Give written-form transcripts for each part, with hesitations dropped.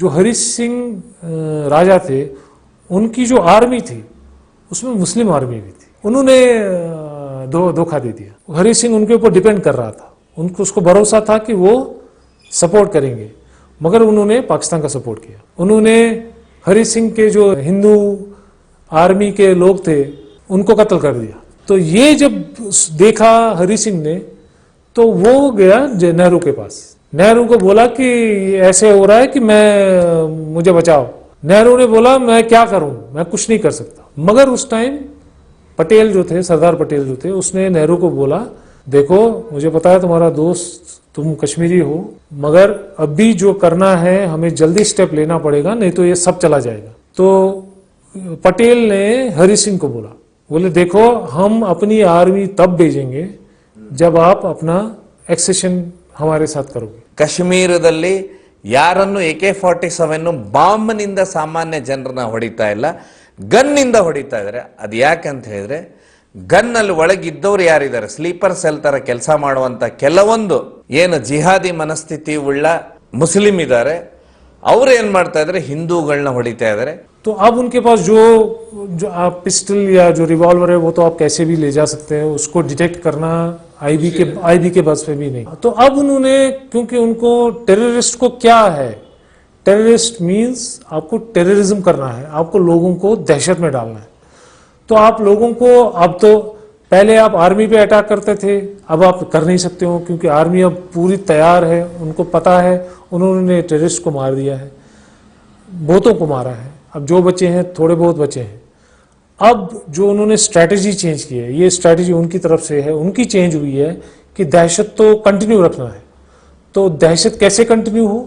जो हरी सिंह राजा थे, उनकी जो आर्मी थी उसमें मुस्लिम आर्मी भी थी। उन्होंने धोखा दे दिया। हरी सिंह उनके ऊपर डिपेंड कर रहा था, उनको उसको भरोसा था कि वो सपोर्ट करेंगे, मगर उन्होंने पाकिस्तान का सपोर्ट किया। उन्होंने हरी सिंह के जो हिंदू आर्मी के लोग थे उनको कत्ल कर दिया। तो ये जब देखा हरी सिंह ने, तो वो गया नेहरू के पास। नेहरू को बोला कि ऐसे हो रहा है कि मुझे बचाओ। नेहरू ने बोला मैं क्या करूं, मैं कुछ नहीं कर सकता। मगर उस टाइम पटेल जो थे, सरदार पटेल जो थे, उसने नेहरू को बोला देखो मुझे पता है तुम्हारा दोस्त, तुम कश्मीरी हो, मगर अभी जो करना है हमें जल्दी स्टेप लेना पड़ेगा, नहीं तो ये सब चला जाएगा। तो पटेल ने हरी सिंह को बोले देखो हम अपनी आर्मी तब भेजेंगे जब आप अपना एक्सेशन हमारे साथ करोगे। ಕಾಶ್ಮೀರದಲ್ಲಿ ಯಾರನ್ನು AK-47 ಬಾಂಬ್ ನಿಂದ ಸಾಮಾನ್ಯ ಜನರನ್ನ ಹೊಡಿತಾ ಇಲ್ಲ, ಗನ್ ನಿಂದ ಹೊಡಿತಾ ಇದ್ದಾರೆ. ಅದು ಯಾಕಂತ ಹೇಳಿದ್ರೆ ಗನ್ ಅಲ್ಲಿ ಒಳಗಿದ್ದವರು ಯಾರಿದ್ದಾರೆ, ಸ್ಲೀಪರ್ ಸೆಲ್ ತರ ಕೆಲಸ ಮಾಡುವಂತ ಕೆಲವೊಂದು ಏನು ಜಿಹಾದಿ ಮನಸ್ಥಿತಿ ಉಳ್ಳ ಮುಸ್ಲಿಂ ಇದ್ದಾರೆ, ಅವರು ಏನ್ ಮಾಡ್ತಾ ಇದ್ದಾರೆ, ಹಿಂದೂಗಳನ್ನ ಹೊಡಿತಾ ಇದ್ದಾರೆ. तो अब उनके पास जो आप पिस्टल या जो रिवॉल्वर है वो तो आप कैसे भी ले जा सकते हैं, उसको डिटेक्ट करना आईबी के बस पे भी नहीं। तो अब उन्होंने, क्योंकि उनको टेररिस्ट को क्या है, टेररिस्ट मींस आपको टेररिज्म करना है, आपको लोगों को दहशत में डालना है। तो आप लोगों को, अब तो पहले आप आर्मी पे अटैक करते थे, अब आप कर नहीं सकते हो क्योंकि आर्मी अब पूरी तैयार है, उनको पता है, उन्होंने टेररिस्ट को मार दिया है, बहुतों को मारा है। अब जो बचे हैं थोड़े बहुत बचे हैं। अब जो उन्होंने स्ट्रैटेजी चेंज की है, ये स्ट्रैटेजी उनकी तरफ से है, उनकी चेंज हुई है कि दहशत तो कंटिन्यू रखना है। तो दहशत कैसे कंटिन्यू हो,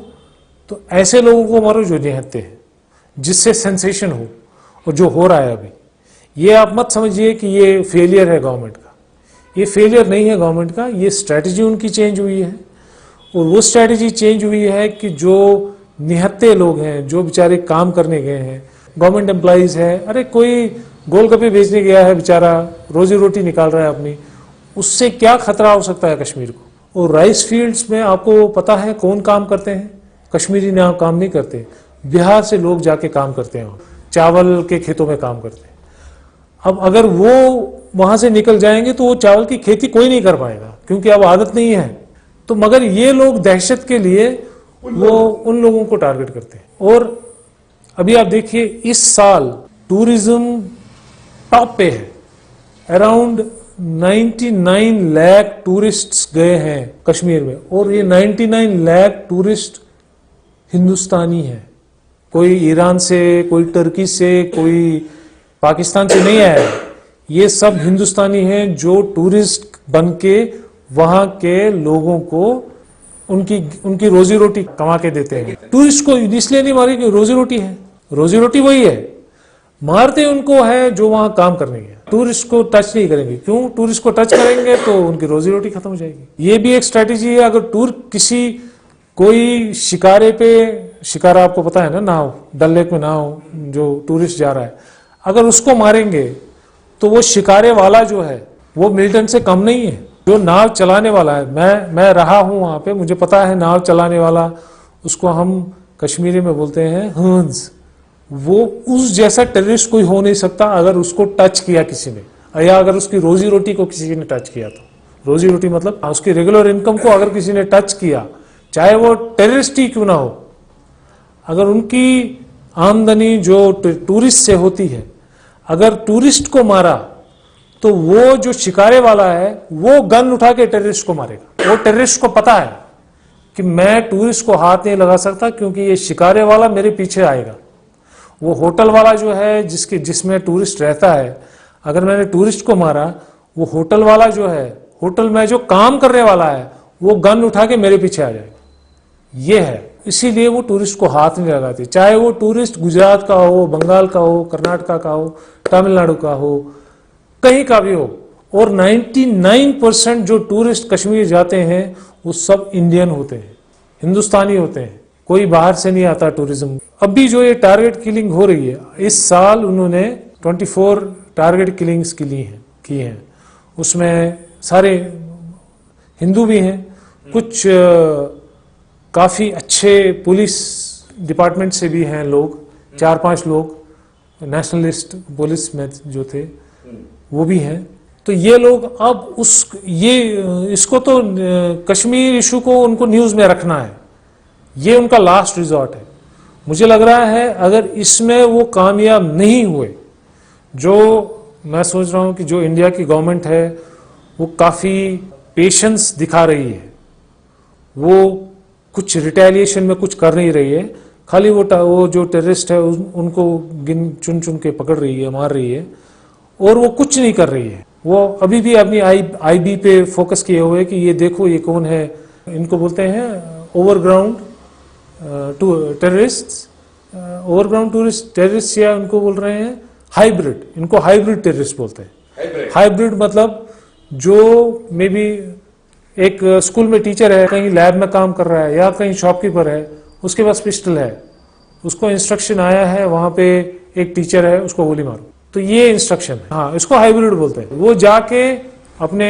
तो ऐसे लोगों को मारो जो निहत्ते हैं, जिससे सेंसेशन हो, और जो हो रहा है अभी। ये आप मत समझिए कि ये फेलियर है गवर्नमेंट का, ये फेलियर नहीं है गवर्नमेंट का, ये स्ट्रैटेजी उनकी चेंज हुई है। और वो स्ट्रैटेजी चेंज हुई है कि जो निहत्ते लोग हैं, जो बेचारे काम करने गए हैं, गवर्नमेंट एम्प्लॉइज है, अरे कोई गोलगप्पे बेचने गया है बेचारा, रोजी रोटी निकाल रहा है अपनी, उससे क्या खतरा हो सकता है कश्मीर को। और राइस फील्ड्स में आपको पता है कौन काम करते हैं, कश्मीरी ने काम नहीं करते, बिहार से लोग जाके काम करते हैं, चावल के खेतों में काम करते हैं। अब अगर वो वहां से निकल जाएंगे तो वो चावल की खेती कोई नहीं कर पाएगा, क्योंकि अब आदत नहीं है। तो मगर ये लोग दहशत के लिए वो उन लोगों को टारगेट करते हैं। और अभी आप देखिए इस साल टूरिज्म टॉप पे है, अराउंड 99 लाख टूरिस्ट्स गए हैं कश्मीर में, और ये 99 लाख टूरिस्ट हिंदुस्तानी हैं, कोई ईरान से, कोई टर्की से, कोई पाकिस्तान से नहीं आया है, ये सब हिंदुस्तानी हैं जो टूरिस्ट बन के वहां के लोगों को उनकी रोजी रोटी कमा के देते हैं। टूरिस्ट को इसलिए नहीं मारे कि रोजी रोटी है, रोजी रोटी वही है, मारते उनको है जो वहां काम करने गया। टूरिस्ट को टच नहीं करेंगे, क्यों, टूरिस्ट को टच करेंगे तो उनकी रोजी रोटी खत्म हो जाएगी। ये भी एक स्ट्रैटेजी है। अगर कोई शिकारे पे, शिकारा आपको पता है ना, नाव, डल लेक में नाव जो टूरिस्ट जा रहा है, अगर उसको मारेंगे तो वो शिकारे वाला जो है वो मिलिटेंट से कम नहीं है। जो नाव चलाने वाला है, मैं रहा हूं वहां पे, मुझे पता है नाव चलाने वाला, उसको हम कश्मीरी में बोलते हैं हंस, वो उस जैसा टेररिस्ट कोई हो नहीं सकता अगर उसको टच किया किसी ने, या अगर उसकी रोजी रोटी को किसी ने टच किया। तो रोजी रोटी मतलब उसकी रेगुलर इनकम को अगर किसी ने टच किया, चाहे वो टेररिस्ट ही क्यों ना हो, अगर उनकी आमदनी जो टूरिस्ट से होती है, अगर टूरिस्ट को मारा तो वो जो शिकारे वाला है वो गन उठा के टेररिस्ट को मारेगा। वो टेररिस्ट को पता है कि मैं टूरिस्ट को हाथ नहीं लगा सकता क्योंकि ये शिकारे वाला मेरे पीछे आएगा। वो होटल वाला जो है जिसमें टूरिस्ट रहता है, अगर मैंने टूरिस्ट को मारा, वो होटल वाला जो है, होटल में जो काम करने वाला है, वो गन उठा के मेरे पीछे आ जाएगा। ये है, इसीलिए वो टूरिस्ट को हाथ नहीं लगाते, चाहे वो टूरिस्ट गुजरात का हो, बंगाल का हो, कर्नाटका का हो, तमिलनाडु का हो, कहीं का भी हो। और 99% जो टूरिस्ट कश्मीर जाते हैं वो सब इंडियन होते हैं, हिंदुस्तानी होते हैं, कोई बाहर से नहीं आता टूरिज्म। अभी जो ये टारगेट किलिंग हो रही है, इस साल उन्होंने 24 टारगेट किलिंग्स की हैं, उसमें सारे हिंदू भी हैं, कुछ काफी अच्छे पुलिस डिपार्टमेंट से भी हैं लोग, 4-5 लोग नेशनलिस्ट पुलिस में जो थे वो भी हैं। तो ये लोग अब इसको तो कश्मीर इशू को उनको न्यूज में रखना है, ये उनका लास्ट रिजॉर्ट है। मुझे लग रहा है अगर इसमें वो कामयाब नहीं हुए, जो मैं सोच रहा हूं कि जो इंडिया की गवर्नमेंट है वो काफी पेशेंस दिखा रही है, वो कुछ रिटेलिएशन में कुछ कर नहीं रही है, खाली वो जो टेररिस्ट है उनको चुन चुन के पकड़ रही है, मार रही है, और वो कुछ नहीं कर रही है। वो अभी भी अपनी आईबी पे फोकस किए हुए कि ये देखो ये कौन है, इनको बोलते हैं ओवरग्राउंड टेररिस्ट, ओवरग्राउंड टेररिस्ट, या उनको बोल रहे हैं हाइब्रिड, इनको हाइब्रिड टेररिस्ट बोलते हैं। हाइब्रिड मतलब जो मे बी एक स्कूल में टीचर है, कहीं लैब में काम कर रहा है, या कहीं शॉपकीपर है, उसके पास पिस्टल है, उसको इंस्ट्रक्शन आया है वहां पे एक टीचर है उसको गोली मारो, तो ये इंस्ट्रक्शन है, हाँ इसको हाइब्रिड बोलते हैं। वो जाके अपने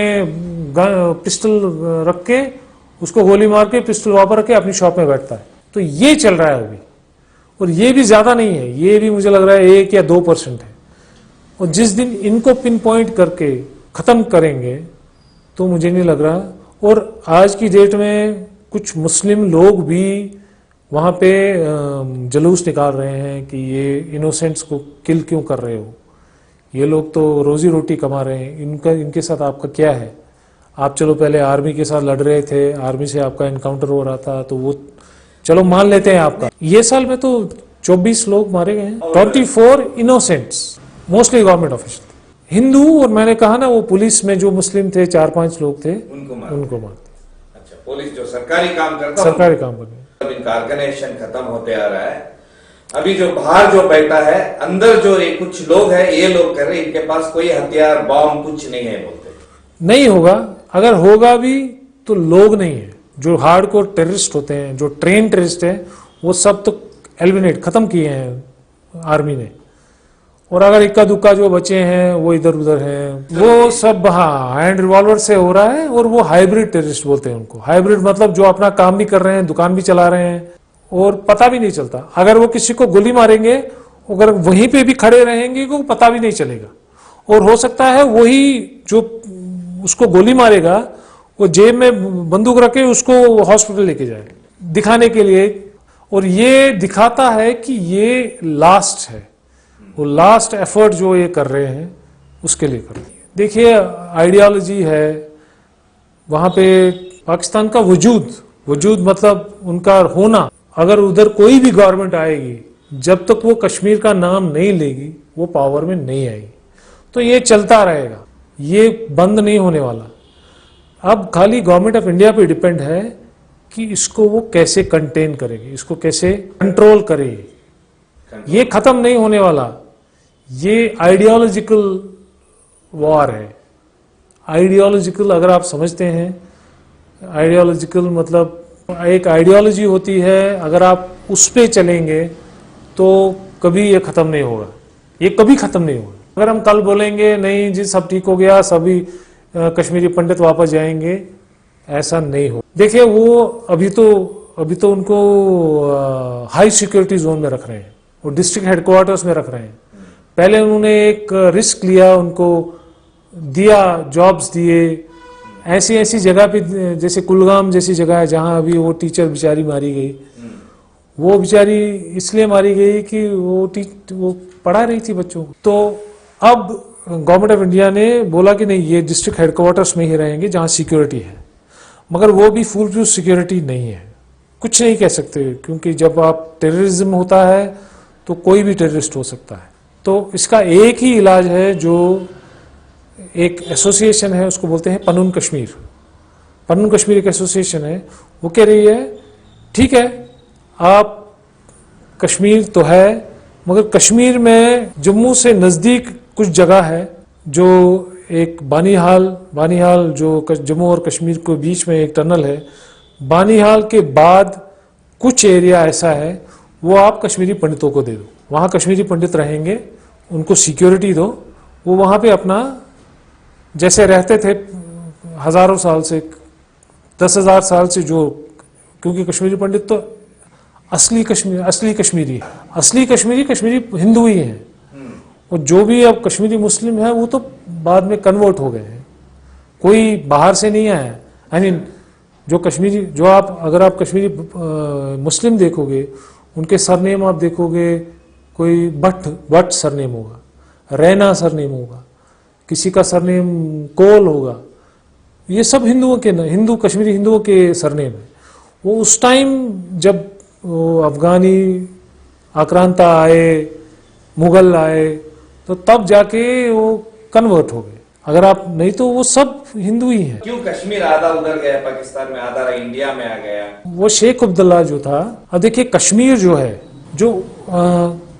पिस्टल रख के उसको गोली मार के पिस्टल वापस रख के अपनी शॉप में बैठता है। तो ये चल रहा है अभी, और ये भी ज्यादा नहीं है, ये भी मुझे लग रहा है 1 या 2% है। और जिस दिन इनको पिन पॉइंट करके खत्म करेंगे तो मुझे नहीं लग रहा। और आज की डेट में कुछ मुस्लिम लोग भी वहां पे जलूस निकाल रहे हैं कि ये इनोसेंट्स को किल क्यों कर रहे हो, ये लोग तो रोजी रोटी कमा रहे हैं, इनके साथ आपका क्या है? आप चलो पहले आर्मी के साथ लड़ रहे थे, आर्मी से आपका एनकाउंटर हो रहा था, तो वो चलो मान लेते हैं आपका। ये साल में तो 24 लोग मारे गए हैं, 24 innocents, mostly government official, Hindu. और मैंने कहा ना वो पुलिस में जो मुस्लिम थे 4-5 लोग थे उनको मारते। अच्छा, पुलिस जो सरकारी काम करता, सरकारी काम करने, अब इनका ऑर्गेनाइजेशन खत्म होते आ रहा है। अभी जो बाहर जो बैठा है, अंदर जो ये कुछ लोग हैं, ये लोग कह रहे हैं इनके पास कोई हथियार बॉम्ब कुछ नहीं है, बोलते नहीं होगा। अगर होगा भी तो लोग नहीं है, जो हार्डकोर टेररिस्ट होते हैं, जो ट्रेन टेररिस्ट हैं, वो सब तो एलिमिनेट खत्म किए हैं आर्मी ने। और अगर इक्का दुक्का जो बचे हैं वो इधर उधर हैं, वो सब हाँ हैंड रिवॉल्वर से हो रहा है। और वो हाइब्रिड टेररिस्ट बोलते हैं उनको। हाइब्रिड मतलब जो अपना काम भी कर रहे हैं, दुकान भी चला रहे हैं, और पता भी नहीं चलता। अगर वो किसी को गोली मारेंगे, अगर वहीं पे भी खड़े रहेंगे को पता भी नहीं चलेगा। और हो सकता है वही जो उसको गोली मारेगा वो जेब में बंदूक रखे उसको हॉस्पिटल लेके जाए दिखाने के लिए। और ये दिखाता है कि ये लास्ट है, वो लास्ट एफर्ट जो ये कर रहे हैं उसके लिए कर रहे हैं। देखिए आइडियोलॉजी है वहां पे, पाकिस्तान का वजूद मतलब उनका होना। अगर उधर कोई भी गवर्नमेंट आएगी, जब तक वो कश्मीर का नाम नहीं लेगी वो पावर में नहीं आएगी। तो ये चलता रहेगा, ये बंद नहीं होने वाला। अब खाली गवर्नमेंट ऑफ इंडिया पे डिपेंड है कि इसको वो कैसे कंटेन करेगी, इसको कैसे कंट्रोल करेगी। ये खत्म नहीं होने वाला, ये आइडियोलॉजिकल वॉर है। आइडियोलॉजिकल अगर आप समझते हैं, आइडियोलॉजिकल मतलब एक आइडियोलॉजी होती है, अगर आप उस पे चलेंगे तो कभी ये खत्म नहीं होगा, ये कभी खत्म नहीं होगा। अगर हम कल बोलेंगे नहीं जी सब ठीक हो गया, सभी कश्मीरी पंडित वापस जाएंगे, ऐसा नहीं हो। देखिए वो अभी तो उनको हाई सिक्योरिटी जोन में रख रहे हैं, वो डिस्ट्रिक्ट हेडक्वार्टर्स में रख रहे हैं। पहले उन्होंने एक रिस्क लिया, उनको दिया, जॉब्स दिए, ऐसी जगह पे, जैसे कुलगाम जैसी जगह है जहां अभी वो टीचर बेचारी मारी गई। वो बेचारी इसलिए मारी गई कि वो पढ़ा रही थी बच्चों को। तो अब गवर्नमेंट ऑफ इंडिया ने बोला कि नहीं, ये डिस्ट्रिक्ट हेडक्वार्टर्स में ही रहेंगे जहां सिक्योरिटी है। मगर वो भी फुल प्रूफ सिक्योरिटी नहीं है, कुछ नहीं कह सकते, क्योंकि जब आप टेररिज्म होता है तो कोई भी टेररिस्ट हो सकता है। तो इसका एक ही इलाज है, जो एक एसोसिएशन है उसको बोलते हैं पनून कश्मीर। पनून कश्मीर एक एसोसिएशन है, वो कह रही है ठीक है आप कश्मीर तो है, मगर कश्मीर में जम्मू से नजदीक कुछ जगह है, जो एक बानीहाल जो जम्मू और कश्मीर के बीच में एक टनल है, बानीहाल के बाद कुछ एरिया ऐसा है, वो आप कश्मीरी पंडितों को दे दो, वहाँ कश्मीरी पंडित रहेंगे, उनको सिक्योरिटी दो, वो वहाँ पे अपना जैसे रहते थे हजारों साल से, 10,000 साल से, जो क्योंकि कश्मीरी पंडित तो असली कश्मीरी है। असली कश्मीरी हिंदू ही हैं। और जो भी अब कश्मीरी मुस्लिम है वो तो बाद में कन्वर्ट हो गए हैं, कोई बाहर से नहीं आया। आई मीन जो कश्मीरी, जो आप अगर आप कश्मीरी मुस्लिम देखोगे, उनके सरनेम आप देखोगे, कोई भट्ट सरनेम होगा, रैना सरनेम होगा, किसी का सरनेम कोल होगा। ये सब हिंदुओं के न, कश्मीरी हिंदुओं के सरनेम है। वो उस टाइम जब अफगानी आक्रांता आए, मुगल आए, तो तब जाके वो कन्वर्ट हो गए। अगर आप नहीं तो वो सब हिंदू ही हैं। क्यों कश्मीर आधा उधर गया पाकिस्तान में, आधा इंडिया में आ गया? वो शेख अब्दुल्ला जो था, अब देखिए कश्मीर जो है, जो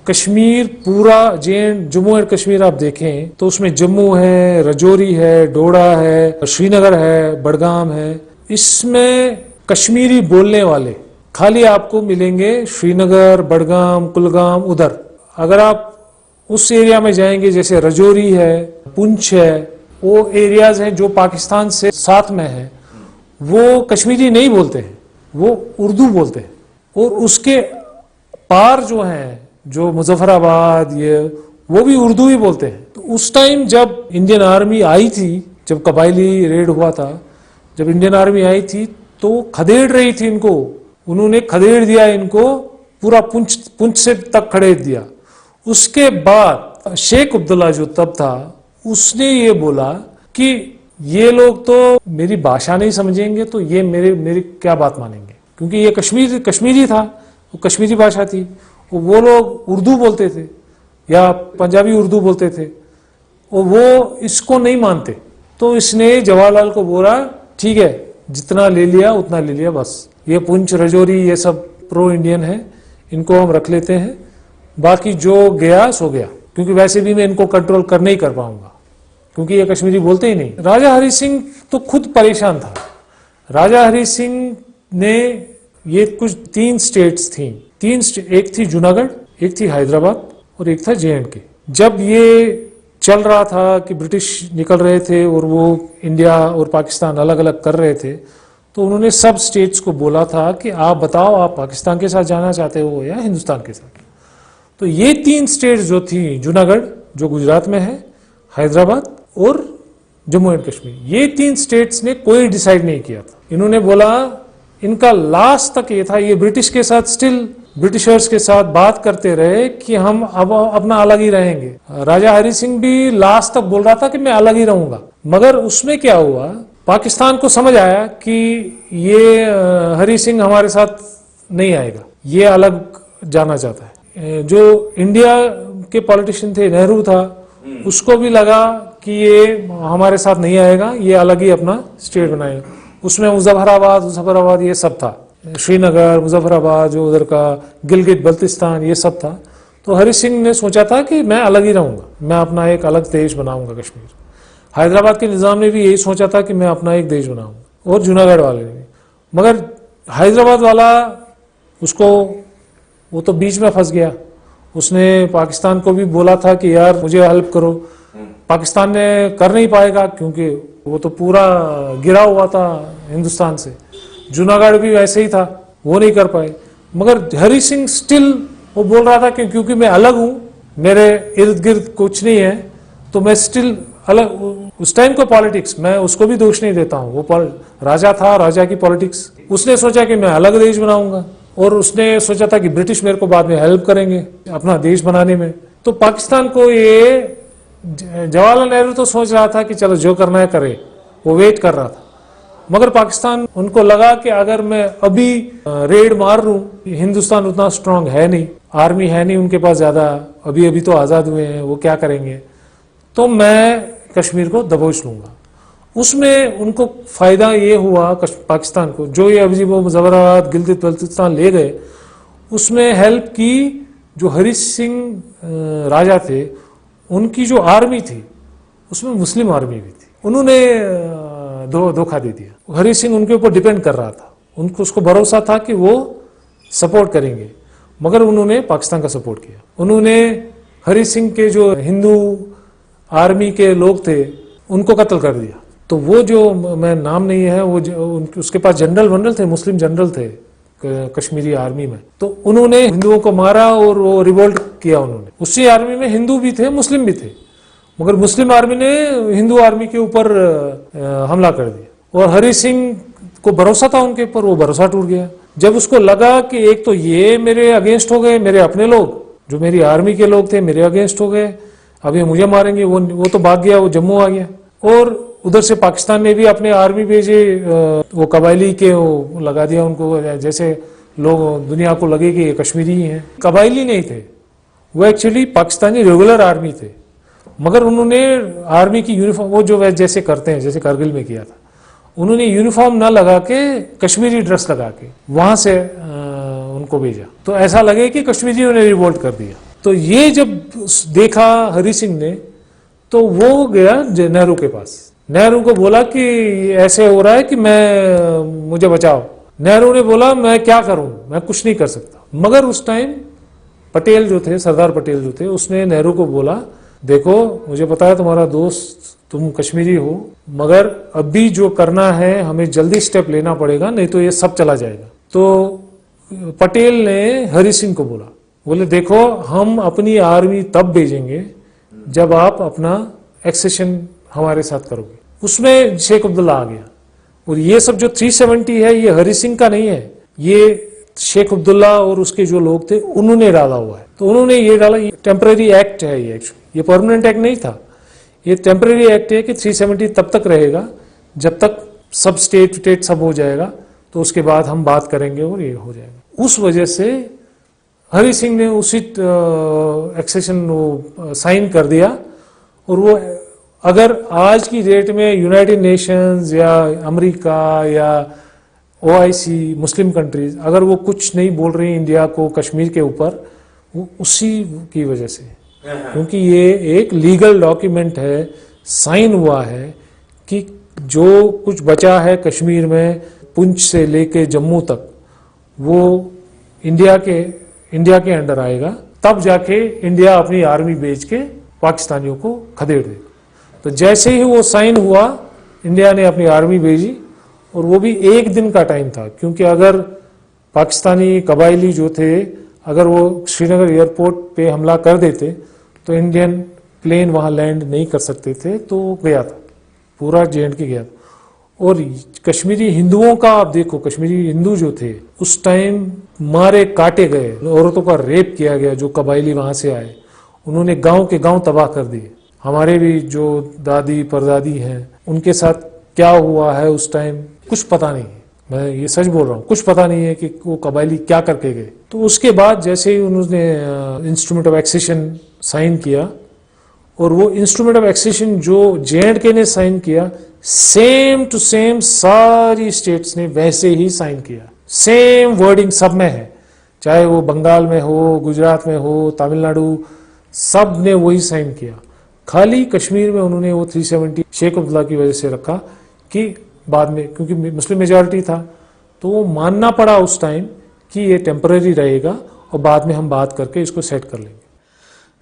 कश्मीर पूरा जम्मू एंड कश्मीर आप देखें तो उसमें जम्मू है, रजौरी है, डोडा है, श्रीनगर है, बडगाम है। इसमें कश्मीरी बोलने वाले खाली आपको मिलेंगे श्रीनगर, बडगाम, कुलगाम, उधर। अगर आप उस एरिया में जाएंगे जैसे रजौरी है, पुंछ है, वो एरियाज हैं जो पाकिस्तान से साथ में है, वो कश्मीरी नहीं बोलते हैं, वो उर्दू बोलते हैं। और उसके पार जो हैं, जो मुजफ्फराबाद, ये वो भी उर्दू ही बोलते हैं। तो उस टाइम जब इंडियन आर्मी आई थी, जब कबायली रेड हुआ था, जब इंडियन आर्मी आई थी तो खदेड़ रही थी इनको, उन्होंने खदेड़ दिया इनको, पूरा पुंछ से तक खदेड़ दिया। उसके बाद शेख अब्दुल्ला जो तब था, उसने ये बोला कि ये लोग तो मेरी भाषा नहीं समझेंगे तो ये मेरी क्या बात मानेंगे, क्योंकि ये कश्मीरी था, वो कश्मीरी भाषा थी। वो लोग उर्दू बोलते थे या पंजाबी उर्दू बोलते थे, और वो इसको नहीं मानते। तो इसने जवाहरलाल को बोला, ठीक है, जितना ले लिया उतना ले लिया, बस ये पुंछ, रजौरी, ये सब प्रो इंडियन है, इनको हम रख लेते हैं, बाकी जो गया सो गया, क्योंकि वैसे भी मैं इनको कंट्रोल कर नहीं कर पाऊंगा, क्योंकि ये कश्मीरी बोलते ही नहीं। राजा हरि सिंह तो खुद परेशान था। राजा हरि सिंह ने, ये कुछ 3 स्टेट्स थी, एक थी जूनागढ़, एक थी हैदराबाद और एक था JNK। जब ये चल रहा था कि ब्रिटिश निकल रहे थे और वो इंडिया और पाकिस्तान अलग अलग कर रहे थे, तो उन्होंने सब स्टेट्स को बोला था कि आप बताओ, आप पाकिस्तान के साथ जाना चाहते हो या हिंदुस्तान के साथ। तो ये 3 स्टेट्स जो थी, जूनागढ़ जो गुजरात में है, हैदराबाद और जम्मू एंड कश्मीर, ये 3 स्टेट्स ने कोई डिसाइड नहीं किया था। इन्होंने बोला, इनका लास्ट तक ये था, ये ब्रिटिश के साथ स्टिल ब्रिटिशर्स के साथ बात करते रहे कि हम अब अपना अलग ही रहेंगे। राजा हरि सिंह भी लास्ट तक बोल रहा था कि मैं अलग ही रहूंगा, मगर उसमें क्या हुआ, पाकिस्तान को समझ आया कि ये हरि सिंह हमारे साथ नहीं आएगा, ये अलग जाना चाहता है। जो इंडिया के पॉलिटिशियन थे, नेहरू था, उसको भी लगा कि ये हमारे साथ नहीं आएगा, ये अलग ही अपना स्टेट बनाएगा। उसमें मुजफ्फराबाद ये सब था, श्रीनगर, मुजफ्फराबाद, जो उधर का गिलगित बल्तिस्तान, ये सब था। तो हरि सिंह ने सोचा था कि मैं अलग ही रहूंगा, मैं अपना एक अलग देश बनाऊंगा कश्मीर। हैदराबाद के निज़ाम ने भी यही सोचा था कि मैं अपना एक देश बनाऊंगा, और जूनागढ़ वाले ने भी। मगर हैदराबाद वाला, उसको, वो तो बीच में फंस गया। उसने पाकिस्तान को भी बोला था कि यार मुझे हेल्प करो, पाकिस्तान ने कर नहीं पाएगा, क्योंकि वो तो पूरा गिरा हुआ था हिंदुस्तान से। जूनागढ़ भी वैसे ही था, वो नहीं कर पाए। मगर हरि सिंह स्टिल वो बोल रहा था कि क्योंकि मैं अलग हूं, मेरे इर्द गिर्द कुछ नहीं है, तो मैं स्टिल अलग। उस टाइम को पॉलिटिक्स, मैं उसको भी दोष नहीं देता हूं, वो राजा था, राजा की पॉलिटिक्स। उसने सोचा कि मैं अलग देश बनाऊंगा, और उसने सोचा था कि ब्रिटिश मेरे को बाद में हेल्प करेंगे अपना देश बनाने में। तो पाकिस्तान को ये, जवाहरलाल नेहरू तो सोच रहा था कि चलो जो करना है करे, वो वेट कर रहा था। मगर पाकिस्तान, उनको लगा कि अगर मैं अभी रेड मार लूं, हिंदुस्तान उतना स्ट्रांग है नहीं, आर्मी है नहीं उनके पास ज्यादा, अभी तो आजाद हुए हैं, वो क्या करेंगे, तो मैं कश्मीर को दबोच लूंगा। उसमें उनको फायदा ये हुआ पाकिस्तान को, जो ये अभी वो मुजफ्फराबाद, गिलगित बल्तिस्तान ले गए, उसमें हेल्प की जो हरि सिंह राजा थे, उनकी जो आर्मी थी उसमें मुस्लिम आर्मी भी थी। उन्होंने धोखा दे दिया। हरि सिंह उनके ऊपर डिपेंड कर रहा था, उनको उसको भरोसा था कि वो सपोर्ट करेंगे, मगर उन्होंने पाकिस्तान का सपोर्ट किया। उन्होंने हरि सिंह के जो हिंदू आर्मी के लोग थे उनको कत्ल कर दिया। तो वो जो, मैं नाम नहीं है, वो उसके पास जनरल थे, मुस्लिम जनरल थे कश्मीरी आर्मी में। तो उन्होंने हिंदुओं को मारा और वो रिवोल्ट किया उन्होंने। उसी आर्मी में हिंदू भी थे, मुस्लिम भी थे, मगर मुस्लिम आर्मी ने हिंदू आर्मी के ऊपर हमला कर दिया और हरि सिंह को भरोसा था उनके ऊपर, वो भरोसा टूट गया। जब उसको लगा कि एक तो ये मेरे अगेंस्ट हो गए, मेरे अपने लोग जो मेरी आर्मी के लोग थे मेरे अगेंस्ट हो गए, अब ये मुझे मारेंगे, वो तो भाग गया, वो जम्मू आ गया। और उधर से पाकिस्तान ने भी अपने आर्मी भेजे, वो कबायली के वो लगा दिया उनको, जैसे लोग दुनिया को लगे कि ये कश्मीरी ही हैं। कबायली नहीं थे वो, एक्चुअली पाकिस्तानी रेगुलर आर्मी थे, मगर उन्होंने आर्मी की यूनिफॉर्म वो जो जैसे करते हैं, जैसे कारगिल में किया था, उन्होंने यूनिफॉर्म ना लगा के कश्मीरी ड्रेस लगा के वहां से उनको भेजा। तो ऐसा लगे कि कश्मीरियों ने रिवोल्ट कर दिया। तो ये जब देखा हरि सिंह ने, तो वो गया नेहरू के पास, नेहरू को बोला कि ऐसे हो रहा है कि मुझे बचाओ। नेहरू ने बोला मैं क्या करूं, मैं कुछ नहीं कर सकता। मगर उस टाइम पटेल जो थे, सरदार पटेल जो थे, उसने नेहरू को बोला देखो मुझे पता है तुम्हारा दोस्त, तुम कश्मीरी हो, मगर अभी जो करना है हमें जल्दी स्टेप लेना पड़ेगा, नहीं तो ये सब चला जाएगा। तो पटेल ने हरि सिंह को बोले देखो हम अपनी आर्मी तब भेजेंगे जब आप अपना एक्सेशन हमारे साथ करोगे। उसमें शेख अब्दुल्ला आ गया। और ये सब जो 370 है ये हरि सिंह का नहीं है, ये शेख अब्दुल्ला और उसके जो लोग थे उन्होंने डाला हुआ है। तो उन्होंने ये डाला, ये टेम्पररी एक्ट है, ये एक्चुअली ये परमानेंट एक्ट नहीं था, ये टेम्पररी एक्ट है कि 370 तब तक रहेगा जब तक सब स्टेट सब हो जाएगा, तो उसके बाद हम बात करेंगे और ये हो जाएगा। उस वजह से हरि सिंह ने उसी एक्सेशन साइन कर दिया। और वो अगर आज की डेट में यूनाइटेड नेशंस या अमेरिका या OIC मुस्लिम कंट्रीज अगर वो कुछ नहीं बोल रही इंडिया को कश्मीर के ऊपर, वो उसी की वजह से, क्योंकि ये एक लीगल डॉक्यूमेंट है, साइन हुआ है कि जो कुछ बचा है कश्मीर में पुंछ से लेके जम्मू तक वो इंडिया के अंडर आएगा, तब जाके इंडिया अपनी आर्मी भेज के पाकिस्तानियों को खदेड़ देगा। तो जैसे ही वो साइन हुआ, इंडिया ने अपनी आर्मी भेजी, और वो भी एक दिन का टाइम था, क्योंकि अगर पाकिस्तानी कबायली जो थे अगर वो श्रीनगर एयरपोर्ट पे हमला कर देते तो इंडियन प्लेन वहां लैंड नहीं कर सकते थे। तो गया था, पूरा JNK गया था। और कश्मीरी हिंदुओं का आप देखो, कश्मीरी हिंदू जो थे उस टाइम मारे काटे गए, औरतों का रेप किया गया, जो कबायली वहां से आए, उन्होंने गांव के गांव तबाह कर दिए। हमारे भी जो दादी परदादी हैं उनके साथ क्या हुआ है उस टाइम कुछ पता नहीं है, मैं ये सच बोल रहा हूँ, कुछ पता नहीं है कि वो कबायली क्या करके गए। तो उसके बाद जैसे ही उन्होंने इंस्ट्रूमेंट ऑफ एक्सेशन साइन किया, और वो इंस्ट्रूमेंट ऑफ एक्सेशन जो JNK ने साइन किया, सेम टू सेम सारी स्टेट्स ने वैसे ही साइन किया, सेम वर्डिंग सब में है, चाहे वो बंगाल में हो, गुजरात में हो, तमिलनाडु, सब ने वही साइन किया। खाली कश्मीर में उन्होंने वो 370 शेख अब्दुल्ला की वजह से रखा कि बाद में, क्योंकि मुस्लिम मेजॉरिटी था, तो वो मानना पड़ा उस टाइम कि ये टेम्पररी रहेगा और बाद में हम बात करके इसको सेट कर लेंगे।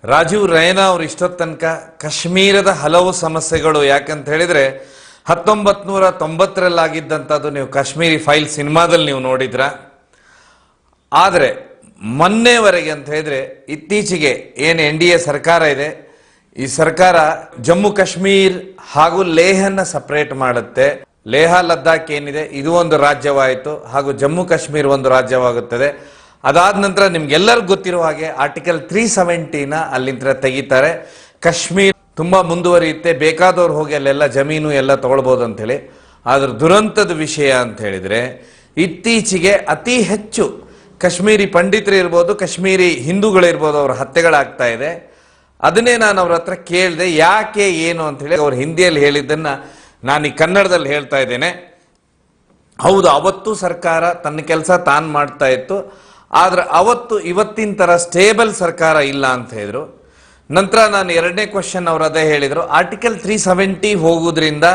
ರಾಜೀವ್ ರೈನಾ ಅವರು ಇಷ್ಟೊತ್ತು ತನಕ ಕಾಶ್ಮೀರದ ಹಲವು ಸಮಸ್ಯೆಗಳು, ಯಾಕಂತ ಹೇಳಿದ್ರೆ 1990ರಲ್ಲಿ ಆಗಿದ್ದಂಥದ್ದು ನೀವು ಕಾಶ್ಮೀರಿ ಫೈಲ್ ಸಿನಿಮಾದಲ್ಲಿ ನೀವು ನೋಡಿದ್ರ. ಆದರೆ ಮೊನ್ನೆವರೆಗೆ ಅಂತ ಹೇಳಿದ್ರೆ ಇತ್ತೀಚೆಗೆ ಏನು NDA ಸರ್ಕಾರ ಇದೆ, ಈ ಸರ್ಕಾರ ಜಮ್ಮು ಕಾಶ್ಮೀರ್ ಹಾಗೂ ಲೇಹನ್ನ ಸಪರೇಟ್ ಮಾಡುತ್ತೆ. ಲೇಹ ಲದ್ದಾಖ್ ಏನಿದೆ ಇದು ಒಂದು ರಾಜ್ಯವಾಯಿತು, ಹಾಗೂ ಜಮ್ಮು ಕಾಶ್ಮೀರ್ ಒಂದು ರಾಜ್ಯವಾಗುತ್ತದೆ. ಅದಾದ ನಂತರ ನಿಮ್ಗೆಲ್ಲರಿಗೂ ಗೊತ್ತಿರುವ ಹಾಗೆ ಆರ್ಟಿಕಲ್ 370ನ ಅಲ್ಲಿಂದ ತೆಗಿತಾರೆ. ಕಾಶ್ಮೀರ್ ತುಂಬಾ ಮುಂದುವರಿಯುತ್ತೆ, ಬೇಕಾದವ್ರು ಹೋಗಿ ಅಲ್ಲೆಲ್ಲ ಜಮೀನು ಎಲ್ಲ ತಗೊಳ್ಬಹುದು ಅಂತ ಹೇಳಿ. ಆದ್ರೆ ದುರಂತದ ವಿಷಯ ಅಂತ ಹೇಳಿದ್ರೆ ಇತ್ತೀಚೆಗೆ ಅತಿ ಹೆಚ್ಚು ಕಾಶ್ಮೀರಿ ಪಂಡಿತರು ಇರ್ಬೋದು, ಕಾಶ್ಮೀರಿ ಹಿಂದೂಗಳಿರ್ಬೋದು, ಅವ್ರ ಹತ್ಯೆಗಳಾಗ್ತಾ ಇದೆ. ಅದನ್ನೇ ನಾನು ಅವ್ರ ಹತ್ರ ಕೇಳಿದೆ, ಯಾಕೆ ಏನು ಅಂತ ಹೇಳಿ. ಅವ್ರು ಹಿಂದಿಯಲ್ಲಿ ಹೇಳಿದ್ದನ್ನ ನಾನು ಈ ಕನ್ನಡದಲ್ಲಿ ಹೇಳ್ತಾ ಇದ್ದೇನೆ. ಹೌದು, ಅವತ್ತು ಸರ್ಕಾರ ತನ್ನ ಕೆಲಸ ತಾನು ಮಾಡ್ತಾ ಇತ್ತು, ಆದ್ರೆ ಅವತ್ತು ಇವತ್ತಿನ ತರ ಸ್ಟೇಬಲ್ ಸರ್ಕಾರ ಇಲ್ಲ ಅಂತ ಹೇಳಿದ್ರು. ನಂತರ ನಾನು ಎರಡನೇ ಕ್ವಶನ್ ಅವ್ರು ಅದೇ ಹೇಳಿದ್ರು, ಆರ್ಟಿಕಲ್ 370 ಹೋಗುವುದರಿಂದ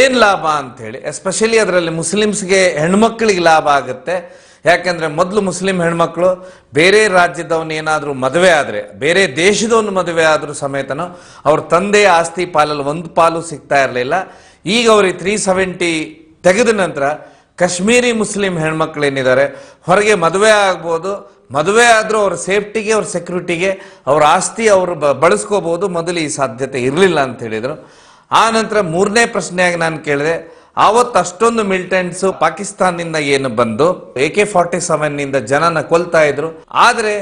ಏನ್ ಲಾಭ ಅಂತ ಹೇಳಿ. ಎಸ್ಪೆಷಲಿ ಅದರಲ್ಲಿ ಮುಸ್ಲಿಮ್ಸ್ಗೆ ಹೆಣ್ಮಕ್ಳಿಗೆ ಲಾಭ ಆಗುತ್ತೆ. ಯಾಕಂದ್ರೆ ಮೊದಲು ಮುಸ್ಲಿಂ ಹೆಣ್ಮಕ್ಳು ಬೇರೆ ರಾಜ್ಯದವನ್ನ ಏನಾದ್ರೂ ಮದುವೆ ಆದ್ರೆ, ಬೇರೆ ದೇಶದವನ್ನ ಮದುವೆ ಆದ್ರೂ ಸಮೇತನೋ ಅವ್ರ ತಂದೆಯ ಆಸ್ತಿ ಪಾಲಲ್ಲಿ ಒಂದು ಪಾಲು ಸಿಗ್ತಾ ಇರಲಿಲ್ಲ. ಈಗ ಅವ್ರಿಗೆ 370 ತೆಗೆದ ನಂತರ ಕಾಶ್ಮೀರಿ ಮುಸ್ಲಿಂ ಹೆಣ್ಮಕ್ಳೇನಿದ್ದಾರೆ ಹೊರಗೆ ಮದುವೆ ಆಗ್ಬೋದು, ಮದುವೆ ಆದರೂ ಅವ್ರ ಸೇಫ್ಟಿಗೆ, ಅವ್ರ ಸೆಕ್ಯೂರಿಟಿಗೆ, ಅವ್ರ ಆಸ್ತಿ ಅವರು ಬಳಸ್ಕೋಬಹುದು. ಮೊದಲು ಈ ಸಾಧ್ಯತೆ ಇರಲಿಲ್ಲ ಅಂತ ಹೇಳಿದರು. ಆ ನಂತರ ಮೂರನೇ ಪ್ರಶ್ನೆಯಾಗಿ ನಾನು ಕೇಳಿದೆ, ಆವತ್ತು ಅಷ್ಟೊಂದು ಮಿಲಿಟೆಂಟ್ಸ್ ಪಾಕಿಸ್ತಾನದಿಂದ ಏನು ಬಂದು AK-47 ನಿಂದ ಜನನ ಕೊಲ್ತಾ ಇದ್ರು, ಆದರೆ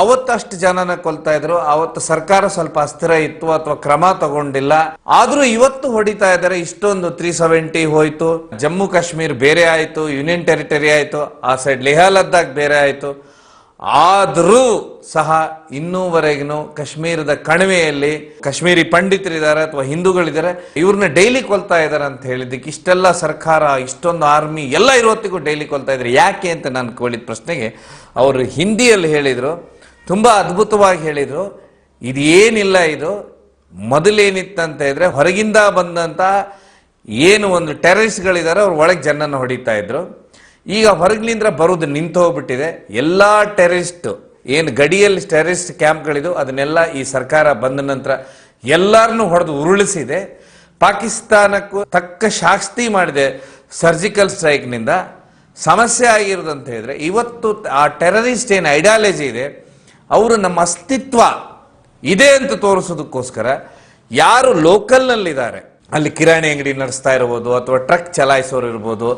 ಅವತ್ತಷ್ಟು ಜನನ ಕೊಲ್ತಾ ಇದ್ರು, ಅವತ್ತು ಸರ್ಕಾರ ಸ್ವಲ್ಪ ಅಸ್ಥಿರ ಇತ್ತು ಅಥವಾ ಕ್ರಮ ತಗೊಂಡಿಲ್ಲ. ಆದ್ರೂ ಇವತ್ತು ಹೊಡಿತಾ ಇದ್ದಾರೆ. ಇಷ್ಟೊಂದು 370 ಹೋಯ್ತು, ಜಮ್ಮು ಕಾಶ್ಮೀರ್ ಬೇರೆ ಆಯ್ತು, ಯೂನಿಯನ್ ಟೆರಿಟರಿ ಆಯ್ತು, ಆ ಸೈಡ್ ಲೇಹ ಲದ್ದಾಖ್ ಬೇರೆ ಆಯ್ತು. ಆದರೂ ಸಹ ಇನ್ನೂವರೆಗೂ ಕಾಶ್ಮೀರದ ಕಣಿವೆಯಲ್ಲಿ ಕಾಶ್ಮೀರಿ ಪಂಡಿತರಿದ್ದಾರೆ ಅಥವಾ ಹಿಂದೂಗಳಿದ್ದಾರೆ, ಇವ್ರನ್ನ ಡೈಲಿ ಕೊಲ್ತಾ ಇದ್ದಾರೆ ಅಂತ ಹೇಳಿದ್ದಕ್ಕೆ ಇಷ್ಟೆಲ್ಲ ಸರ್ಕಾರ, ಇಷ್ಟೊಂದು ಆರ್ಮಿ ಎಲ್ಲ ಇರೋತ್ತಿಗೂ ಡೈಲಿ ಕೊಲ್ತಾ ಇದ್ದಾರೆ ಯಾಕೆ ಅಂತ ನಾನು ಕೇಳಿದ ಪ್ರಶ್ನೆಗೆ ಅವರು ಹಿಂದಿಯಲ್ಲಿ ಹೇಳಿದ್ರು, ತುಂಬಾ ಅದ್ಭುತವಾಗಿ ಹೇಳಿದ್ರು. ಇದು ಏನಿಲ್ಲ, ಇದು ಮೊದಲೇನಿತ್ತಂತ ಇದ್ರೆ ಹೊರಗಿಂದ ಬಂದಂತ ಏನು ಒಂದು ಟೆರರಿಸ್ಟ್ಗಳಿದ್ದಾರೆ ಅವ್ರ ಒಳಗೆ ಜನನ ಹೊಡಿತಾ ಇದ್ರು. ಈಗ ಹೊರಗಿನಿಂದ ಬರೋದು ನಿಂತು ಹೋಗ್ಬಿಟ್ಟಿದೆ. ಎಲ್ಲಾ ಟೆರರಿಸ್ಟ್ ಏನು ಗಡಿಯಲ್ಲಿ ಟೆರರಿಸ್ಟ್ ಕ್ಯಾಂಪ್ಗಳಿದು ಅದನ್ನೆಲ್ಲ ಈ ಸರ್ಕಾರ ಬಂದ ನಂತರ ಎಲ್ಲರನ್ನೂ ಹೊಡೆದು ಉರುಳಿಸಿದೆ. ಪಾಕಿಸ್ತಾನಕ್ಕೂ ತಕ್ಕ ಶಾಸ್ತಿ ಮಾಡಿದೆ ಸರ್ಜಿಕಲ್ ಸ್ಟ್ರೈಕ್ನಿಂದ. ಸಮಸ್ಯೆ ಆಗಿರೋದಂತ ಹೇಳಿದ್ರೆ ಇವತ್ತು ಆ ಟೆರರಿಸ್ಟ್ ಏನು ಐಡಿಯಾಲಜಿ ಇದೆ, ಅವರು ನಮ್ಮ ಅಸ್ತಿತ್ವ ಇದೆ ಅಂತ ತೋರಿಸೋದಕ್ಕೋಸ್ಕರ ಯಾರು ಲೋಕಲ್ನಲ್ಲಿದ್ದಾರೆ, ಅಲ್ಲಿ ಕಿರಾಣಿ ಅಂಗಡಿ ನಡೆಸ್ತಾ ಇರ್ಬೋದು ಅಥವಾ ಟ್ರಕ್ ಚಲಾಯಿಸೋರು ಇರ್ಬೋದು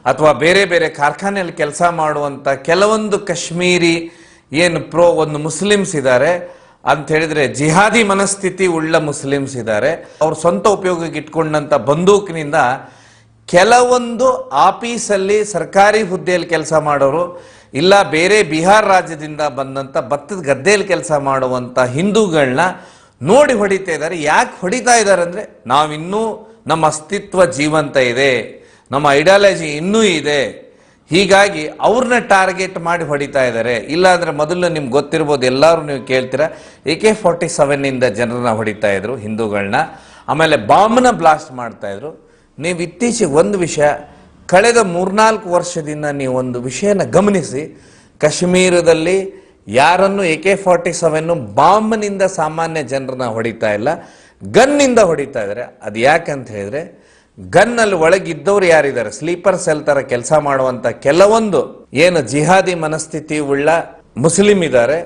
ಅಥವಾ ಬೇರೆ ಬೇರೆ ಕಾರ್ಖಾನೆಯಲ್ಲಿ ಕೆಲಸ ಮಾಡುವಂತ ಕೆಲವೊಂದು ಕಾಶ್ಮೀರಿ ಏನು ಒಂದು ಮುಸ್ಲಿಮ್ಸ್ ಇದ್ದಾರೆ ಅಂತ ಹೇಳಿದ್ರೆ, ಜಿಹಾದಿ ಮನಸ್ಥಿತಿ ಉಳ್ಳ ಮುಸ್ಲಿಮ್ಸ್ ಇದ್ದಾರೆ. ಅವ್ರ ಸ್ವಂತ ಉಪಯೋಗಕ್ಕೆ ಇಟ್ಕೊಂಡಂತ ಬಂದೂಕಿನಿಂದ ಕೆಲವೊಂದು ಆಫೀಸಲ್ಲಿ ಸರ್ಕಾರಿ ಹುದ್ದೆಯಲ್ಲಿ ಕೆಲಸ ಮಾಡೋರು, ಇಲ್ಲ ಬೇರೆ ಬಿಹಾರ್ ರಾಜ್ಯದಿಂದ ಬಂದಂತ ಭತ್ತದ ಗದ್ದೆಯಲ್ಲಿ ಕೆಲಸ ಮಾಡುವಂತ ಹಿಂದೂಗಳನ್ನ ನೋಡಿ ಹೊಡಿತಾ ಇದ್ದಾರೆ. ಯಾಕೆ ಹೊಡಿತಾ ಇದ್ದಾರೆ ಅಂದ್ರೆ, ನಾವಿನ್ನೂ ನಮ್ಮ ಅಸ್ತಿತ್ವ ಜೀವಂತ ಇದೆ, ನಮ್ಮ ಐಡಿಯಾಲಜಿ ಇನ್ನೂ ಇದೆ, ಹೀಗಾಗಿ ಅವ್ರನ್ನ ಟಾರ್ಗೆಟ್ ಮಾಡಿ ಹೊಡಿತಾ ಇದ್ದಾರೆ. ಇಲ್ಲಾಂದ್ರೆ ಮೊದಲು ನಿಮ್ಗೆ ಗೊತ್ತಿರ್ಬೋದು, ಎಲ್ಲರೂ ನೀವು ಕೇಳ್ತೀರಾ, AK-47 ನಿಂದ ಜನರನ್ನ ಹೊಡಿತಾ ಇದ್ರು ಹಿಂದೂಗಳನ್ನ, ಆಮೇಲೆ ಬಾಂಬ್ನ ಬ್ಲಾಸ್ಟ್ ಮಾಡ್ತಾ ಇದ್ರು. ನೀವು ಇತ್ತೀಚೆಗೆ ಒಂದು ವಿಷಯ, ಕಳೆದ 3-4 ವರ್ಷದಿಂದ ನೀವು ಒಂದು ವಿಷಯನ ಗಮನಿಸಿ, ಕಾಶ್ಮೀರದಲ್ಲಿ ಯಾರನ್ನು AK-47 ಬಾಂಬ್ನಿಂದ ಸಾಮಾನ್ಯ ಜನರನ್ನ ಹೊಡಿತಾ ಇಲ್ಲ, ಗನ್ನಿಂದ ಹೊಡಿತಾ ಇದ್ದಾರೆ. ಅದು ಯಾಕಂತ ಹೇಳಿದ್ರೆ, ಗನ್ನಲ್ಲಿ ಒಳಗಿದ್ದವ್ರು ಯಾರಿದ್ದಾರೆ, ಸ್ಲೀಪರ್ ಸೆಲ್ ತರ ಕೆಲಸ ಮಾಡುವಂತ ಕೆಲವೊಂದು ಏನು ಜಿಹಾದಿ ಮನಸ್ಥಿತಿ ಉಳ್ಳ ಮುಸ್ಲಿಂ ಇದ್ದಾರೆ,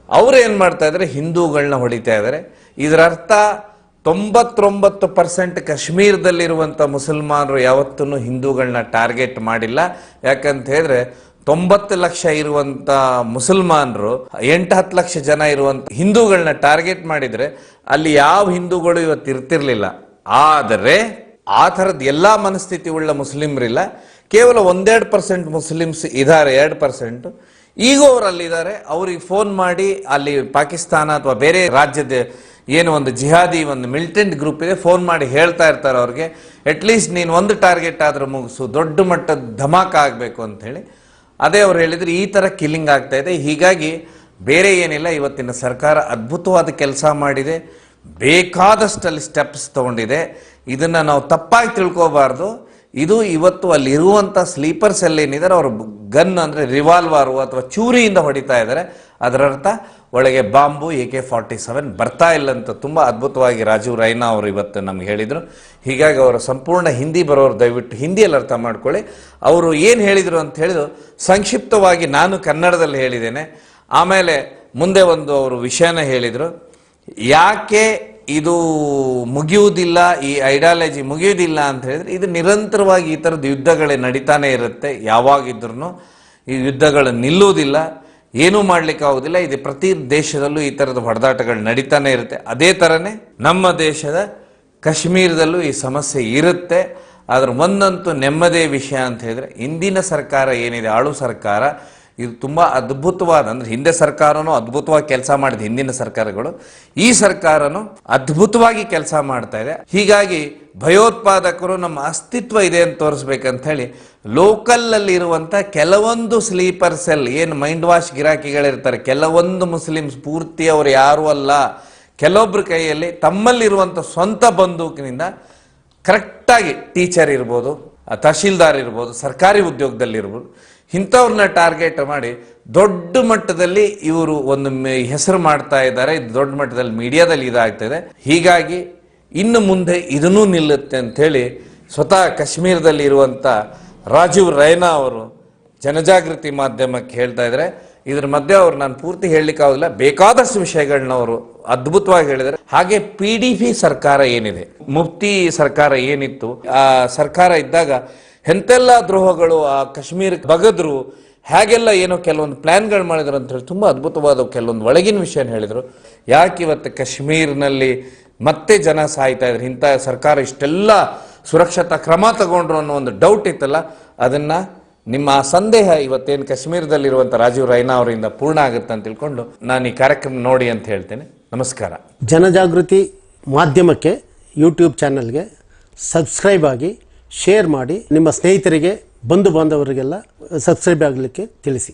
ಅವ್ರು ಏನ್ ಮಾಡ್ತಾ ಇದ್ದಾರೆ, ಹಿಂದೂಗಳನ್ನ ಹೊಡಿತಾ ಇದ್ದಾರೆ. ಇದರ ಅರ್ಥ 99% ಕಾಶ್ಮೀರದಲ್ಲಿರುವಂತ ಮುಸಲ್ಮಾನರು ಯಾವತ್ತೂ ಹಿಂದೂಗಳನ್ನ ಟಾರ್ಗೆಟ್ ಮಾಡಿಲ್ಲ. ಯಾಕಂತ ಹೇಳಿದ್ರೆ 90 ಲಕ್ಷ ಇರುವಂತ ಮುಸಲ್ಮಾನರು 8-10 ಲಕ್ಷ ಜನ ಇರುವಂತ ಹಿಂದೂಗಳನ್ನ ಟಾರ್ಗೆಟ್ ಮಾಡಿದ್ರೆ ಅಲ್ಲಿ ಯಾವ ಹಿಂದೂಗಳು ಇವತ್ತು ಇರ್ತಿರ್ಲಿಲ್ಲ. ಆದರೆ ಆ ಥರದ್ದು ಎಲ್ಲಾ ಮನಸ್ಥಿತಿ ಉಳ್ಳ ಮುಸ್ಲಿಮ್ರಿಲ್ಲ, ಕೇವಲ 1-2% ಮುಸ್ಲಿಮ್ಸ್ ಇದ್ದಾರೆ, 2%. ಈಗ ಅವ್ರು ಅಲ್ಲಿದ್ದಾರೆ. ಅವ್ರಿಗೆ ಫೋನ್ ಮಾಡಿ ಅಲ್ಲಿ ಪಾಕಿಸ್ತಾನ ಅಥವಾ ಬೇರೆ ರಾಜ್ಯದ ಏನು ಒಂದು ಜಿಹಾದಿ ಒಂದು ಮಿಲಿಟೆಂಟ್ ಗ್ರೂಪ್ ಇದೆ, ಫೋನ್ ಮಾಡಿ ಹೇಳ್ತಾ ಇರ್ತಾರೆ ಅವ್ರಿಗೆ, ಅಟ್ಲೀಸ್ಟ್ ನೀನು ಒಂದು ಟಾರ್ಗೆಟ್ ಆದ್ರೂ ಮುಗಿಸು, ದೊಡ್ಡ ಮಟ್ಟದ ಧಮಾಕ ಆಗಬೇಕು ಅಂತ ಹೇಳಿ. ಅದೇ ಅವ್ರು ಹೇಳಿದ್ರು, ಈ ತರ ಕಿಲ್ಲಿಂಗ್ ಆಗ್ತಾ ಇದೆ. ಹೀಗಾಗಿ ಬೇರೆ ಏನಿಲ್ಲ, ಇವತ್ತಿನ ಸರ್ಕಾರ ಅದ್ಭುತವಾದ ಕೆಲಸ ಮಾಡಿದೆ, ಬೇಕಾದಷ್ಟಲ್ಲಿ ಸ್ಟೆಪ್ಸ್ ತಗೊಂಡಿದೆ. ಇದನ್ನ ನಾವು ತಪ್ಪಾಗಿ ತಿಳ್ಕೋಬಾರ್ದು. ಇದು ಇವತ್ತು ಅಲ್ಲಿ ಇರುವಂತ ಸ್ಲೀಪರ್ ಸೆಲ್ ಏನಿದ್ದಾರೆ, ಅವರು ಗನ್ ಅಂದ್ರೆ ರಿವಾಲ್ವರ್ ಅಥವಾ ಚೂರಿಯಿಂದ ಹೊಡಿತಾ ಇದ್ದಾರೆ. ಅದರ ಅರ್ಥ ಒಳಗೆ ಬಾಂಬು AK-47 ಬರ್ತಾ ಇಲ್ಲ ಅಂತ ತುಂಬಾ ಅದ್ಭುತವಾಗಿ ರಾಜೀವ್ ರೈನಾ ಅವರು ಇವತ್ತು ನಮ್ಗೆ ಹೇಳಿದ್ರು. ಹೀಗಾಗಿ ಅವರು ಸಂಪೂರ್ಣ ಹಿಂದಿ ಬರೋರು ದಯವಿಟ್ಟು ಹಿಂದಿಯಲ್ಲಿ ಅರ್ಥ ಮಾಡ್ಕೊಳ್ಳಿ. ಅವರು ಏನು ಹೇಳಿದ್ರು ಅಂತ ಹೇಳಿದ್ರು ಸಂಕ್ಷಿಪ್ತವಾಗಿ ನಾನು ಕನ್ನಡದಲ್ಲಿ ಹೇಳಿದ್ದೇನೆ. ಆಮೇಲೆ ಮುಂದೆ ಒಂದು ಅವರು ವಿಷಯನ ಹೇಳಿದ್ರು, ಯಾಕೆ ಇದು ಮುಗಿಯುವುದಿಲ್ಲ, ಈ ಐಡಿಯಾಲಜಿ ಮುಗಿಯುವುದಿಲ್ಲ ಅಂತ ಹೇಳಿದ್ರೆ, ಇದು ನಿರಂತರವಾಗಿ ಈ ಥರದ ಯುದ್ಧಗಳೇ ನಡೀತಾನೆ ಇರುತ್ತೆ. ಯಾವಾಗಿದ್ರೂ ಈ ಯುದ್ಧಗಳು ನಿಲ್ಲುವುದಿಲ್ಲ, ಏನೂ ಮಾಡ್ಲಿಕ್ಕೆ ಆಗುದಿಲ್ಲ. ಇದು ಪ್ರತಿ ದೇಶದಲ್ಲೂ ಈ ಥರದ ಹೊಡೆದಾಟಗಳು ನಡೀತಾನೆ ಇರುತ್ತೆ. ಅದೇ ಥರನೇ ನಮ್ಮ ದೇಶದ ಕಾಶ್ಮೀರದಲ್ಲೂ ಈ ಸಮಸ್ಯೆ ಇರುತ್ತೆ. ಆದ್ರೆ ಒಂದಂತೂ ನೆಮ್ಮದಿಯ ವಿಷಯ ಅಂತ ಹೇಳಿದ್ರೆ, ಇಂದಿನ ಸರ್ಕಾರ ಏನಿದೆ, ಆಳು ಸರ್ಕಾರ, ಇದು ತುಂಬಾ ಅದ್ಭುತವಾದ, ಅಂದ್ರೆ ಹಿಂದೆ ಸರ್ಕಾರನೂ ಅದ್ಭುತವಾಗಿ ಕೆಲಸ ಮಾಡಿದ ಹಿಂದಿನ ಸರ್ಕಾರಗಳು, ಈ ಸರ್ಕಾರನು ಅದ್ಭುತವಾಗಿ ಕೆಲಸ ಮಾಡ್ತಾ ಇದೆ. ಹೀಗಾಗಿ ಭಯೋತ್ಪಾದಕರು ನಮ್ಮ ಅಸ್ತಿತ್ವ ಇದೆ ಅಂತ ತೋರಿಸ್ಬೇಕಂತ ಹೇಳಿ ಲೋಕಲ್ ಅಲ್ಲಿ ಇರುವಂತ ಕೆಲವೊಂದು ಸ್ಲೀಪರ್ ಸೆಲ್ ಏನು ಮೈಂಡ್ ವಾಶ್ ಗಿರಾಕಿಗಳಿರ್ತಾರೆ, ಕೆಲವೊಂದು ಮುಸ್ಲಿಮ್ಸ್, ಪೂರ್ತಿ ಅವರು ಯಾರು ಅಲ್ಲ, ಕೆಲವೊಬ್ಬರ ಕೈಯಲ್ಲಿ ತಮ್ಮಲ್ಲಿರುವಂತ ಸ್ವಂತ ಬಂದೂಕಿನಿಂದ ಕರೆಕ್ಟಾಗಿ ಟೀಚರ್ ಇರ್ಬೋದು, ತಹಶೀಲ್ದಾರ್ ಇರ್ಬೋದು, ಸರ್ಕಾರಿ ಉದ್ಯೋಗದಲ್ಲಿ ಇರ್ಬೋದು, ಇಂಥವ್ರನ್ನ ಟಾರ್ಗೆಟ್ ಮಾಡಿ ದೊಡ್ಡ ಮಟ್ಟದಲ್ಲಿ ಇವರು ಒಂದು ಹೆಸರು ಮಾಡ್ತಾ ಇದ್ದಾರೆ. ಇದು ದೊಡ್ಡ ಮಟ್ಟದಲ್ಲಿ ಮೀಡಿಯಾದಲ್ಲಿ ಇದಾಗ್ತದೆ. ಹೀಗಾಗಿ ಇನ್ನು ಮುಂದೆ ಇದನ್ನೂ ನಿಲ್ಲುತ್ತೆ ಅಂತ ಹೇಳಿ ಸ್ವತಃ ಕಾಶ್ಮೀರದಲ್ಲಿ ಇರುವಂತ ರಾಜೀವ್ ರೈನಾ ಅವರು ಜನಜಾಗೃತಿ ಮಾಧ್ಯಮಕ್ಕೆ ಹೇಳ್ತಾ ಇದ್ದಾರೆ. ಇದ್ರ ಮಧ್ಯೆ ಅವರು ನಾನು ಪೂರ್ತಿ ಹೇಳಲಿಕ್ಕೆ ಆಗೋದಿಲ್ಲ, ಬೇಕಾದಷ್ಟು ವಿಷಯಗಳನ್ನ ಅವರು ಅದ್ಭುತವಾಗಿ ಹೇಳಿದ್ದಾರೆ. ಹಾಗೆ PDP ಸರ್ಕಾರ ಏನಿದೆ, ಮುಫ್ತಿ ಸರ್ಕಾರ ಏನಿತ್ತು, ಆ ಸರ್ಕಾರ ಇದ್ದಾಗ ಎಂತೆಲ್ಲ ದ್ರೋಹಗಳು ಆ ಕಾಶ್ಮೀರಕ್ಕೆ ಬಗದ್ರು, ಹಾಗೆಲ್ಲ ಏನೋ ಕೆಲವೊಂದು ಪ್ಲಾನ್ಗಳು ಮಾಡಿದ್ರು ಅಂತ ಹೇಳಿ ತುಂಬ ಅದ್ಭುತವಾದ ಕೆಲವೊಂದು ಒಳಗಿನ ವಿಷಯ ಹೇಳಿದರು. ಯಾಕೆ ಇವತ್ತು ಕಾಶ್ಮೀರ್ನಲ್ಲಿ ಮತ್ತೆ ಜನ ಸಾಯ್ತಾ ಇದ್ರು, ಇಂಥ ಸರ್ಕಾರ ಇಷ್ಟೆಲ್ಲ ಸುರಕ್ಷತಾ ಕ್ರಮ ತಗೊಂಡ್ರು ಅನ್ನೋ ಒಂದು ಡೌಟ್ ಇತ್ತಲ್ಲ, ಅದನ್ನ ನಿಮ್ಮ ಸಂದೇಹ ಇವತ್ತೇನು ಕಾಶ್ಮೀರದಲ್ಲಿರುವಂಥ ರಾಜೀವ್ ರೈನಾ ಅವರಿಂದ ಪೂರ್ಣ ಆಗುತ್ತೆ ಅಂತ ತಿಳ್ಕೊಂಡು ನಾನು ಈ ಕಾರ್ಯಕ್ರಮ ನೋಡಿ ಅಂತ ಹೇಳ್ತೇನೆ. ನಮಸ್ಕಾರ. ಜನಜಾಗೃತಿ ಮಾಧ್ಯಮಕ್ಕೆ ಯೂಟ್ಯೂಬ್ ಚಾನಲ್ಗೆ ಸಬ್ಸ್ಕ್ರೈಬ್ ಆಗಿ, ಶೇರ್ ಮಾಡಿ, ನಿಮ್ಮ ಸ್ನೇಹಿತರಿಗೆ ಬಂಧು ಬಾಂಧವರಿಗೆಲ್ಲ ಸಬ್ಸ್ಕ್ರೈಬ್ ಆಗಲಿಕ್ಕೆ ತಿಳಿಸಿ.